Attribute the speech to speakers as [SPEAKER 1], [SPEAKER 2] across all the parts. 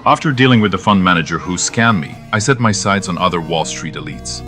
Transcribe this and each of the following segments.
[SPEAKER 1] After dealing with the fund manager who scammed me, I set my sights on other Wall Street elites.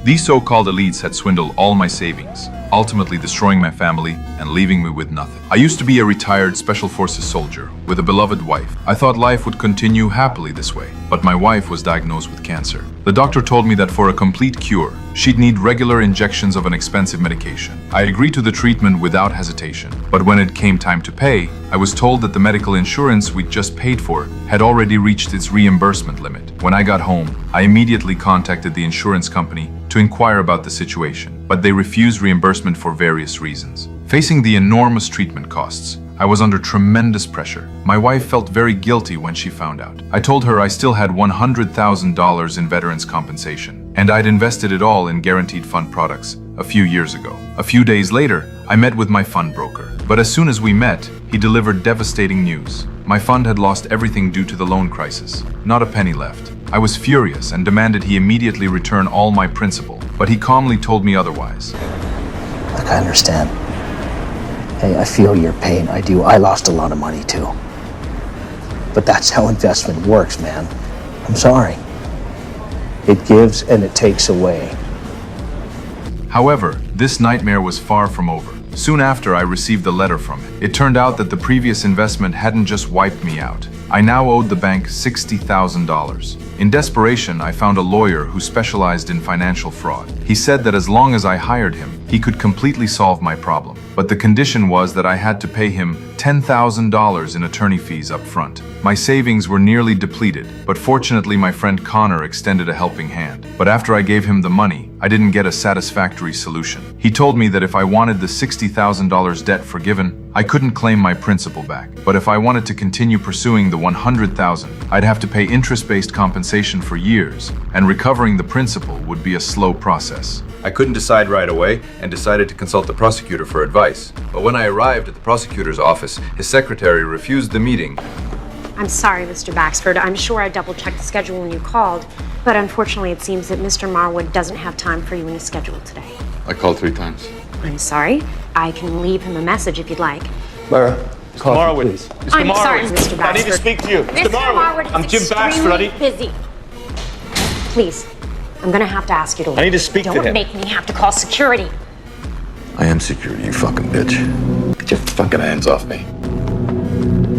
[SPEAKER 1] These so-called elites had swindled all my savings, ultimately destroying my family and leaving me with nothing. I used to be a retired Special Forces soldier with a beloved wife. I thought life would continue happily this way, but my wife was diagnosed with cancer. The doctor told me that for a complete cure, she'd need regular injections of an expensive medication. I agreed to the treatment without hesitation, but when it came time to pay, I was told that the medical insurance we'd just paid for had already reached its reimbursement limit. When I got home, I immediately contacted the insurance company to inquire about the situation, but they refused reimbursement for various reasons. Facing the enormous treatment costs, I was under tremendous pressure. My wife felt very guilty when she found out. I told her I still had $100,000 in veterans compensation, and I'd invested it all in guaranteed fund products a few years ago. A few days later, I met with my fund broker. But as soon as we met, he delivered devastating news. My fund had lost everything due to the loan crisis. Not a penny left. I was furious and demanded he immediately return all my principal, but he calmly told me otherwise.
[SPEAKER 2] Look, I understand. Hey, I feel your pain. I do. I lost a lot of money too. But that's how investment works, man. I'm sorry. It gives and it takes away.
[SPEAKER 1] However, this nightmare was far from over. Soon after, I received a letter from it. It turned out that the previous investment hadn't just wiped me out. I now owed the bank $60,000. In desperation, I found a lawyer who specialized in financial fraud. He said that as long as I hired him, he could completely solve my problem. But the condition was that I had to pay him $10,000 in attorney fees up front. My savings were nearly depleted, but fortunately my friend Connor extended a helping hand. But after I gave him the money, I didn't get a satisfactory solution. He told me that if I wanted the $60,000 debt forgiven, I couldn't claim my principal back. But if I wanted to continue pursuing the $100,000, I'd have to pay interest-based compensation for years, and recovering the principal would be a slow process.
[SPEAKER 3] I couldn't decide right away and decided to consult the prosecutor for advice. But when I arrived at the prosecutor's office, his secretary refused the meeting.
[SPEAKER 4] I'm sorry, Mr. Baxford. I'm sure I double-checked the schedule when you called, but unfortunately it seems that Mr. Marwood doesn't have time for you in his schedule today.
[SPEAKER 5] I called 3 times.
[SPEAKER 4] I'm sorry. I can leave him a message if you'd like.
[SPEAKER 2] Myra, coffee,
[SPEAKER 6] Marwood.
[SPEAKER 2] please.
[SPEAKER 6] Mr.
[SPEAKER 4] I'm
[SPEAKER 6] Marwood.
[SPEAKER 4] sorry, Mr. Baxford.
[SPEAKER 6] I need to speak to you.
[SPEAKER 4] Mr. Marwood
[SPEAKER 6] I'm
[SPEAKER 4] is
[SPEAKER 6] Jim Baxford. I
[SPEAKER 4] extremely busy. Please, I'm gonna have to ask you to leave.
[SPEAKER 6] I need to speak to him.
[SPEAKER 4] Don't make me have to call security.
[SPEAKER 5] I am security, you fucking bitch. Get your fucking hands off me.